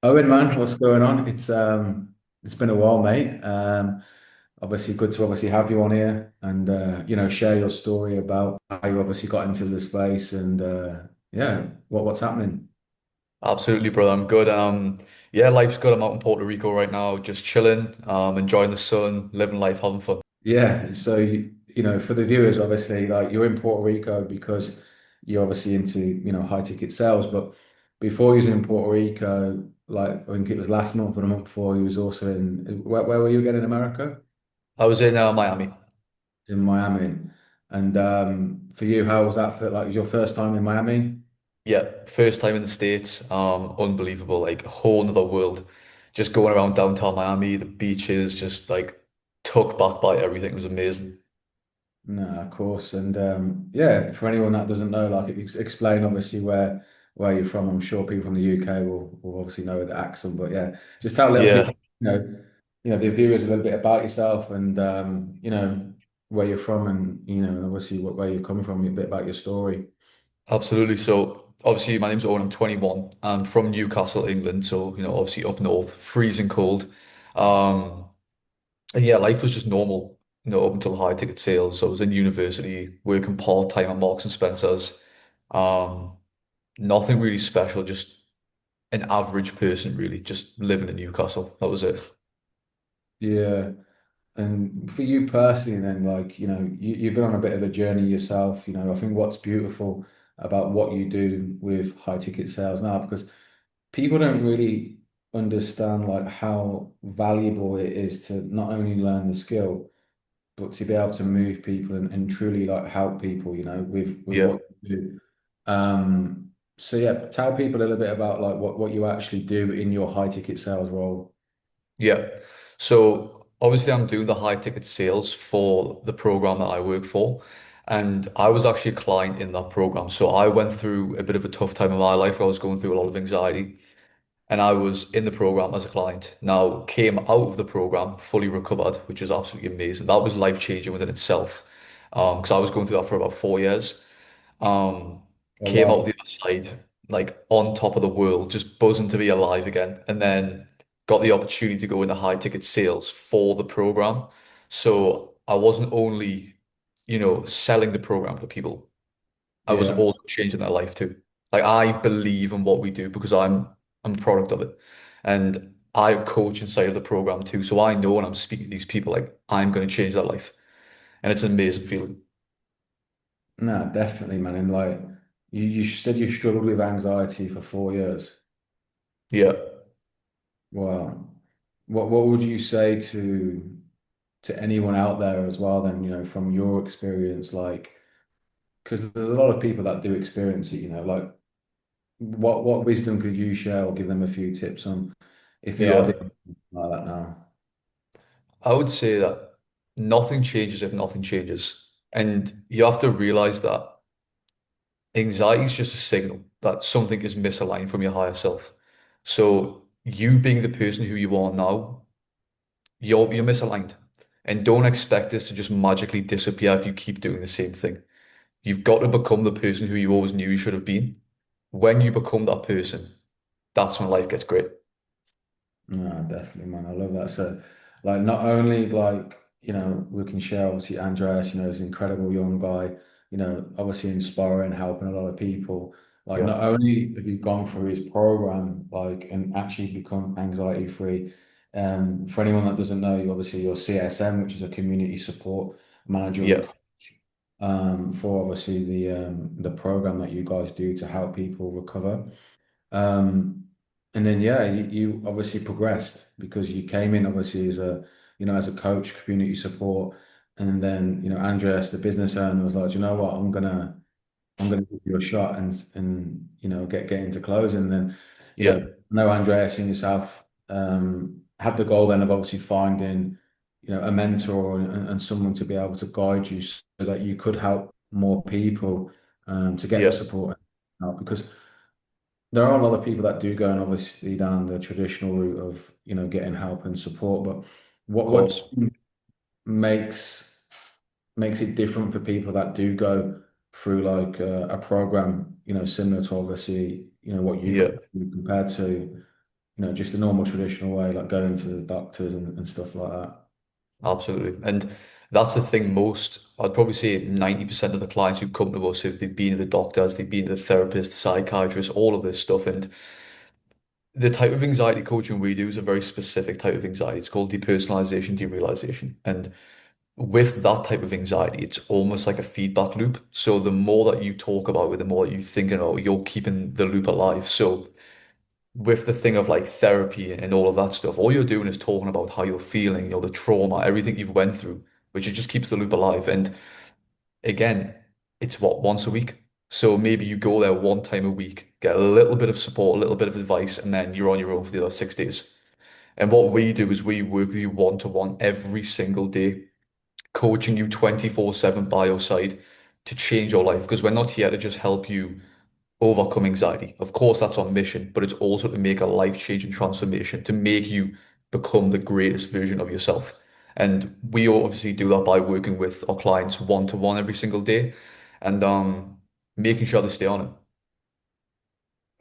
Owen, man, what's going on? It's been a while, mate. Obviously good to obviously have you on here and share your story about how you obviously got into the space and yeah, what's happening. Absolutely, brother. I'm good. Yeah, life's good. I'm out in Puerto Rico right now, just chilling, enjoying the sun, living life, having fun. Yeah, so for the viewers, obviously, like you're in Puerto Rico because you're obviously into, high ticket sales, but before you was in Puerto Rico, like I think it was last month or the month before, you was also in where were you again in America? I was in Miami. In Miami. And for you, how was that for like was your first time in Miami? Yeah, first time in the States. Unbelievable, like a whole nother world. Just going around downtown Miami, the beaches, just like took back by everything. It was amazing. No, of course. And yeah, for anyone that doesn't know, like explain obviously where you're from. I'm sure people from the UK will obviously know the accent, but yeah, just tell a little Yeah, bit, the viewers a little bit about yourself and where you're from and and obviously where you come from, a bit about your story. absolutely. So obviously my name's Owen, I'm 21. I'm from Newcastle, England. So, obviously up north, freezing cold. Um, And yeah, life was just normal, up until high ticket sales. So I was in university, working part-time at Marks and Spencer's. Um, Nothing really special, just an average person, really, just living in Newcastle. That was it. Yeah. And for you personally, then, like, you've been on a bit of a journey yourself. I think what's beautiful about what you do with high ticket sales now, because people don't really understand like how valuable it is to not only learn the skill, but to be able to move people and truly like help people, with Yeah. what you do. So yeah, tell people a little bit about like what you actually do in your high ticket sales role. Yeah. So obviously I'm doing the high ticket sales for the program that I work for. And I was actually a client in that program. So I went through a bit of a tough time in my life where I was going through a lot of anxiety. And I was in the program as a client. Now came out of the program fully recovered, which was absolutely amazing. That was life changing within itself. Because I was going through that for about 4 years. Um, Oh Came out wow. the other side like on top of the world, just buzzing to be alive again, and then got the opportunity to go into high ticket sales for the program. So I wasn't only, selling the program to people. I was Yeah. also changing their life too. Like I believe in what we do because I'm a product of it. And I coach inside of the program too. So I know when I'm speaking to these people, like I'm going to change their life. And it's an amazing feeling. No, definitely, man. And like you said you struggled with anxiety for 4 years. Yeah. Wow. What would you say to anyone out there as well then, from your experience, like because there's a lot of people that do experience it, like what wisdom could you share or give them a few tips on if they are Yeah. doing something like that now? I would say that nothing changes if nothing changes. And you have to realize that anxiety is just a signal that something is misaligned from your higher self. So you being the person who you are now, you're misaligned. And don't expect this to just magically disappear if you keep doing the same thing. You've got to become the person who you always knew you should have been. When you become that person, that's when life gets great. No, definitely, man. I love that. So, like, not only like, we can share obviously Andreas, is an incredible young guy, obviously inspiring, helping a lot of people. Like, Yeah. not only have you gone through his program, like, and actually become anxiety free. For anyone that doesn't know, you obviously your CSM, which is a community support manager and Yeah. coach, for obviously the program that you guys do to help people recover. And then yeah, you obviously progressed because you came in obviously as a coach, community support, and then Andreas, the business owner, was like, you know what, I'm gonna give you a shot and get into closing. And then Yeah. I know Andreas and yourself had the goal then of obviously finding a mentor and someone to be able to guide you so that you could help more people to get the Yeah. support out because there are a lot of people that do go and obviously down the traditional route of getting help and support, but Of what course. makes makes it different for people that do go through like a program similar to obviously what you go Yeah. through compared to just the normal traditional way, like going to the doctors and stuff like that. Absolutely. And that's the thing, I'd probably say 90% of the clients who come to us, if they've been to the doctors, they've been to the therapist, the psychiatrist, all of this stuff. And the type of anxiety coaching we do is a very specific type of anxiety. It's called depersonalization, derealization. And with that type of anxiety, it's almost like a feedback loop. So the more that you talk about it, the more that you think about it, you're keeping the loop alive. So with the thing of like therapy and all of that stuff, all you're doing is talking about how you're feeling, the trauma, everything you've went through, which it just keeps the loop alive. And again, it's what, once a week? So maybe you go there one time a week, get a little bit of support, a little bit of advice, and then you're on your own for the other 6 days. And what we do is we work with you one to one every single day, coaching you 24/7 by your side to change your life. Because we're not here to just help you overcome anxiety. Of course, that's our mission, but it's also to make a life-changing transformation, to make you become the greatest version of yourself. And we obviously do that by working with our clients one to one every single day and making sure they stay on it.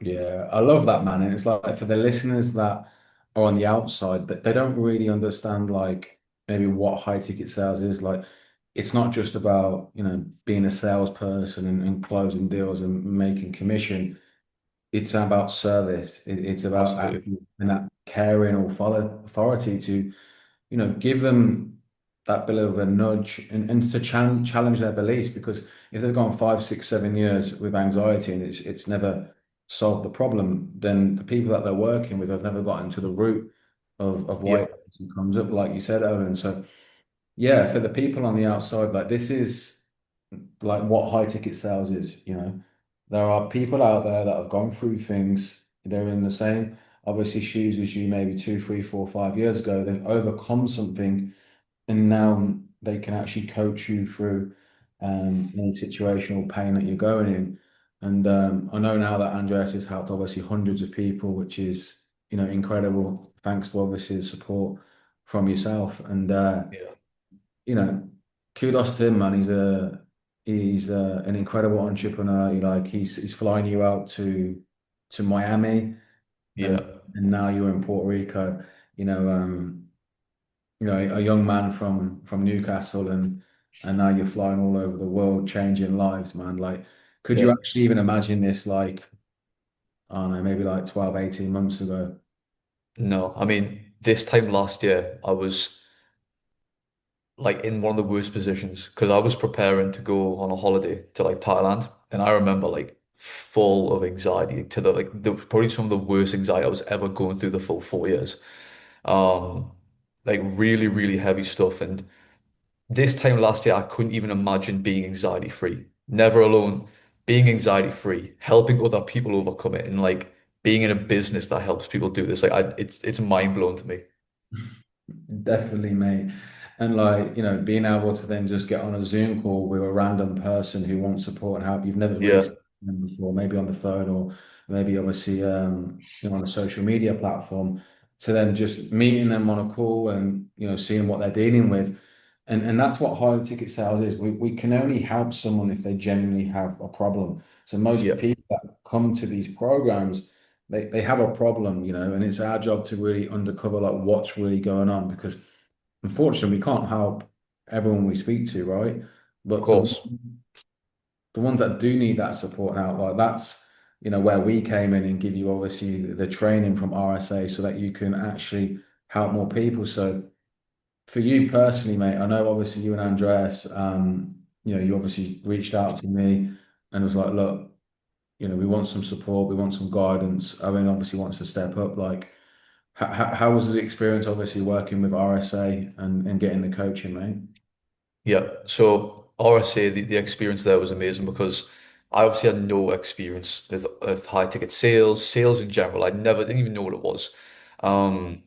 Yeah, I love that, man. And it's like for the listeners that are on the outside, that they don't really understand like maybe what high ticket sales is. Like it's not just about, being a salesperson and closing deals and making commission. It's about service. It's about Absolutely. actually and that caring or authority to give them that bit of a nudge and to challenge their beliefs because if they've gone 5, 6, 7 years with anxiety and it's never solved the problem, then the people that they're working with have never gotten to the root of why Yeah. it comes up, like you said, Owen. So yeah, for the people on the outside, like this is like what high ticket sales is. There are people out there that have gone through things, they're in the same obviously shoes as you maybe 2, 3, 4, 5 years ago. They've overcome something and now they can actually coach you through any situational pain that you're going in. And I know now that Andreas has helped obviously hundreds of people, which is incredible. Thanks to obviously the support from yourself. And Yeah. you know, kudos to him, man. He's an incredible entrepreneur. He's flying you out to Miami, and Yeah. and now you're in Puerto Rico. You know, um, a young man from Newcastle, and now you're flying all over the world, changing lives, man. Like, could you Yeah. actually even imagine this? Like, I don't know, maybe like 12, 18 months ago. No, I mean, this time last year, I was like in one of the worst positions because I was preparing to go on a holiday to like Thailand, and I remember like full of anxiety to probably some of the worst anxiety I was ever going through the full 4 years. Um, like really, really heavy stuff. And this time last year, I couldn't even imagine being anxiety free. Never alone, being anxiety free, helping other people overcome it, and like being in a business that helps people do this. It's mind blowing to me. Definitely, mate. And like, being able to then just get on a Zoom call with a random person who wants support and help you've never really Yeah, seen them before, maybe on the phone or maybe obviously on a social media platform, to then just meeting them on a call and seeing what they're dealing with. And that's what high ticket sales is. We can only help someone if they genuinely have a problem. So most yeah, people that come to these programs, they have a problem, and it's our job to really undercover like what's really going on because unfortunately we can't help everyone we speak to, right? of But the course. the ones that do need that support and help, like that's where we came in and give you obviously the training from RSA so that you can actually help more people. So for you personally, mate, I know obviously you and Andreas, you obviously reached out to me and was like, look, we want some support, we want some guidance. Owen obviously wants to step up. Like, how was the experience, obviously, working with RSA and getting the coaching, mate? Yeah. So RSA, the experience there was amazing because I obviously had no experience with high ticket sales, sales in general. Didn't even know what it was. Um,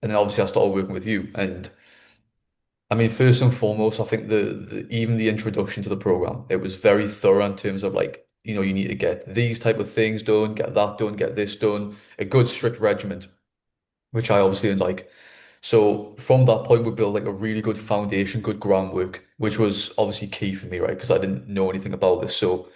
and then obviously I started working with you. And I mean, first and foremost, I think even the introduction to the program, it was very thorough in terms of like, you need to get these type of things done, get that done, get this done, a good strict regimen, which I obviously didn't like. So from that point, we built like a really good foundation, good groundwork, which was obviously key for me, right? Because I didn't know anything about this. So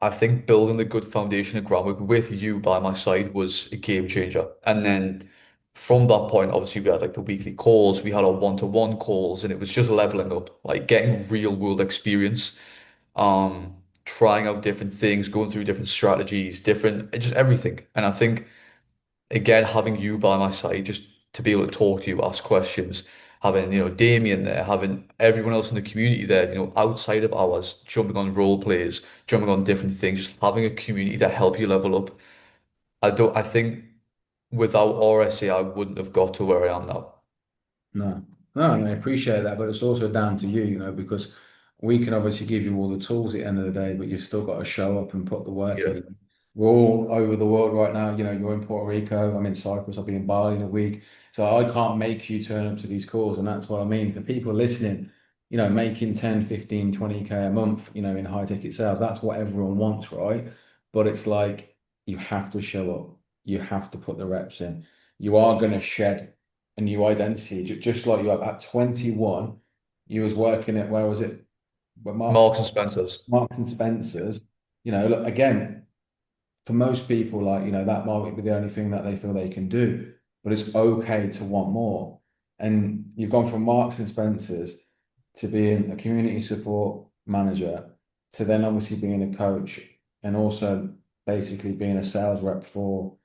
I think building the good foundation of groundwork with you by my side was a game changer. And then from that point, obviously we had like the weekly calls, we had our one-to-one calls, and it was just leveling up, like getting real world experience, trying out different things, going through different strategies, different just everything. And I think again, having you by my side just to be able to talk to you, ask questions, having, Damien there, having everyone else in the community there, outside of ours, jumping on role plays, jumping on different things, just having a community to help you level up. I think without RSA, I wouldn't have got to where I am now. No, no, and I appreciate that, but it's also down to you, because we can obviously give you all the tools at the end of the day, but you've still got to show up and put the work Yeah, in. We're all over the world right now. You're in Puerto Rico, I'm in Cyprus, I'll be in Bali in a week. So I can't make you turn up to these calls. And that's what I mean. For people listening, making 10, 15, 20K a month, in high ticket sales, that's what everyone wants, right? But it's like you have to show up, you have to put the reps in. You are going to shed a new identity, just like you have at 21, you was working at, where was it? Where Marks and Spencers. Marks and Spencers. Look, again, for most people, like, that might be the only thing that they feel they can do, but it's okay to want more. And you've gone from Marks and Spencers to being a community support manager to then obviously being a coach and also basically being a sales rep for,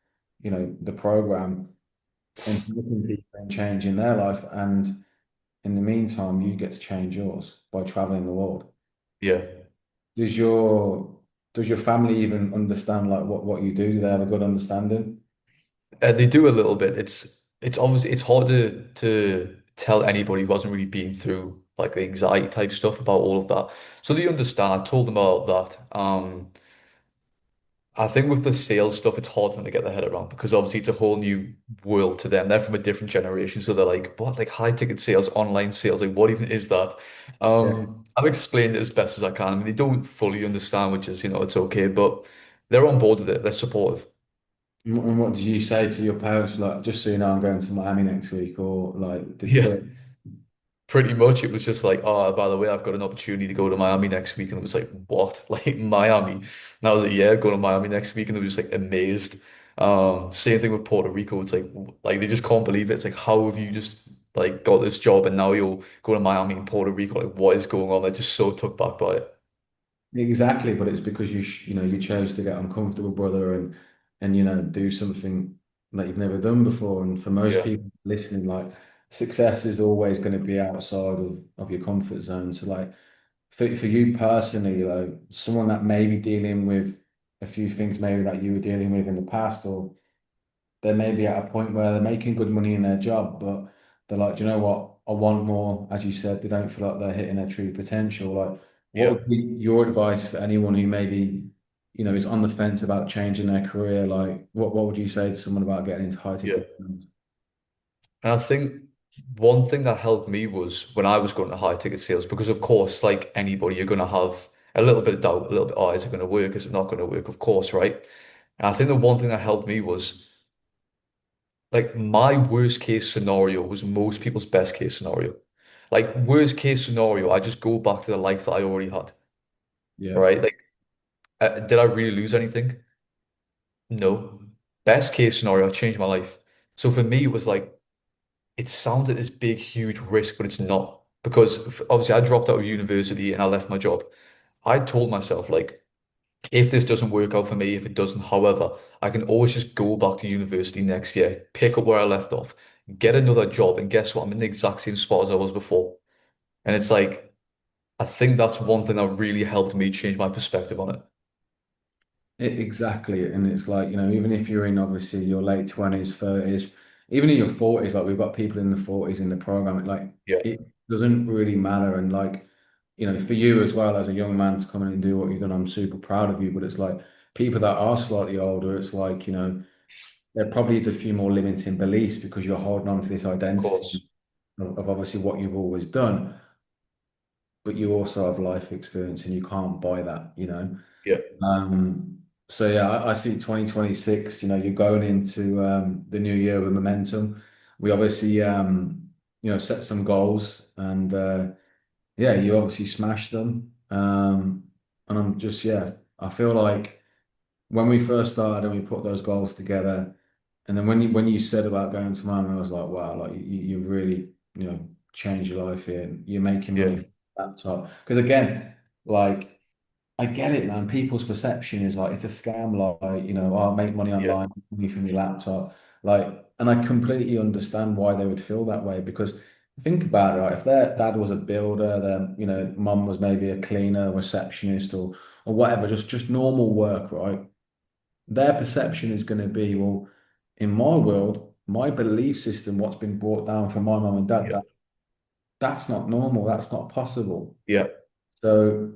the program and helping people and changing their life. And in the meantime, you get to change yours by traveling the world. Yeah. Does your does your family even understand like what you do? Do they have a good understanding? They do a little bit. It's obviously it's hard to tell anybody who hasn't really been through like the anxiety type stuff about all of that. So they understand. I told them about that. I think with the sales stuff, it's hard for them to get their head around because obviously it's a whole new world to them. They're from a different generation, so they're like, "What? Like high ticket sales, online sales? Like what even is that?" Yeah. I've explained it as best as I can. I mean, they don't fully understand, which is, it's okay, but they're on board with it. They're supportive. And what did you say to your parents? Like, just so you know, I'm going to Miami next week, or like, Yeah. Pretty much, it was just like, oh, by the way, I've got an opportunity to go to Miami next week, and it was like, what? Like Miami? And I was like, yeah, going to Miami next week, and they were just like amazed. Same thing with Puerto Rico. It's like they just can't believe it. It's like, how have you just like got this job, and now you're going to Miami and Puerto Rico? Like, what is going on? They're just so took back by it. exactly, but it's because you chose to get uncomfortable, brother, and do something that you've never done before. And for most Yeah, people listening, like, success is always going to be outside of your comfort zone. So like, for you personally, like someone that may be dealing with a few things maybe that you were dealing with in the past, or they may be at a point where they're making good money in their job, but they're like, "Do you know what? I want more." As you said, they don't feel like they're hitting their true potential. Like, what yeah, would be your advice for anyone who maybe, is on the fence about changing their career? Like, what would you say to someone about getting into high yeah. ticket sales? And I think one thing that helped me was when I was going to high ticket sales, because of course, like anybody, you're going to have a little bit of doubt, a little bit, oh, is it going to work? Is it not going to work? Of course, right? And I think the one thing that helped me was like my worst case scenario was most people's best case scenario. Like worst case scenario, I just go back to the life that I already had, Yeah, right? Like, did I really lose anything? No. Best case scenario, I changed my life. So for me, it was like, it sounds like this big, huge risk, but it's not. Because obviously I dropped out of university and I left my job. I told myself, like, if this doesn't work out for me, if it doesn't, however, I can always just go back to university next year, pick up where I left off, get another job, and guess what? I'm in the exact same spot as I was before. And it's like, I think that's one thing that really helped me change my perspective on it. exactly. And it's like, even if you're in obviously your late 20s, 30s, even in your 40s, like we've got people in the 40s in the program, like Yeah, it doesn't really matter. And like, for you as well as a young man to come in and do what you've done, I'm super proud of you. But it's like people that are slightly older, it's like, there probably is a few more limiting beliefs because you're holding on to this of identity course. of obviously what you've always done, but you also have life experience and you can't buy that. Yeah, So yeah, I see 2026, you're going into the new year with momentum. We obviously set some goals and yeah, you obviously smashed them. And I'm just, yeah, I feel like when we first started and we put those goals together, and then when you said about going to Miami, I was like, wow, like you really, changed your life here. You're making money Yeah, from a laptop. Because again, like I get it, man. People's perception is like it's a scam, like, I'll make money yeah, online, money from your laptop. Like, and I completely understand why they would feel that way because think about it, right? If their dad was a builder, then mum was maybe a cleaner, receptionist, or whatever, just normal work, right? Their perception is going to be, well, in my world, my belief system, what's been brought down from my mum and dad, yeah, that's not normal, that's not possible. yeah, So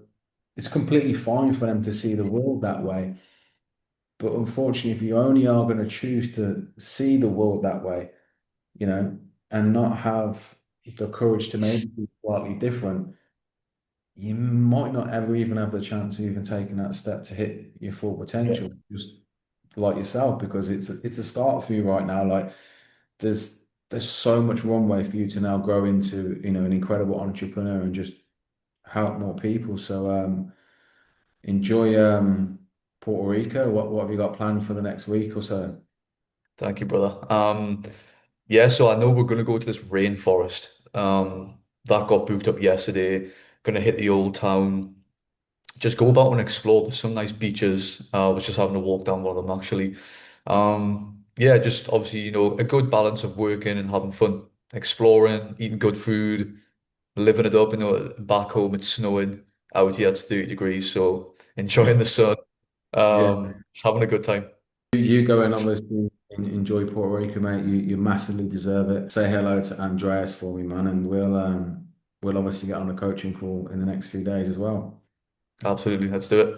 it's completely fine for them to see the world that way. But unfortunately, if you only are going to choose to see the world that way, and not have the courage to maybe be slightly different, you might not ever even have the chance of even taking that step to hit your full yeah, potential, just like yourself, because it's a start for you right now. Like there's there's so much runway for you to now grow into, an incredible entrepreneur and just help more people. So enjoy Puerto Rico. What have you got planned for the next week or so? thank you, brother. Yeah, so I know we're gonna go to this rainforest. That got booked up yesterday. Gonna hit the old town, just go about and explore. There's some nice beaches. I was just having a walk down one of them actually. Yeah, just obviously, a good balance of working and having fun, exploring, eating good food, living it up. Back home it's snowing. Out here it's 30 degrees, so enjoying the sun. Yeah. Just having a good time. You go and obviously enjoy Puerto Rico, mate. You massively deserve it. Say hello to Andreas for me, man, and we'll obviously get on a coaching call in the next few days as well. Absolutely, let's do it.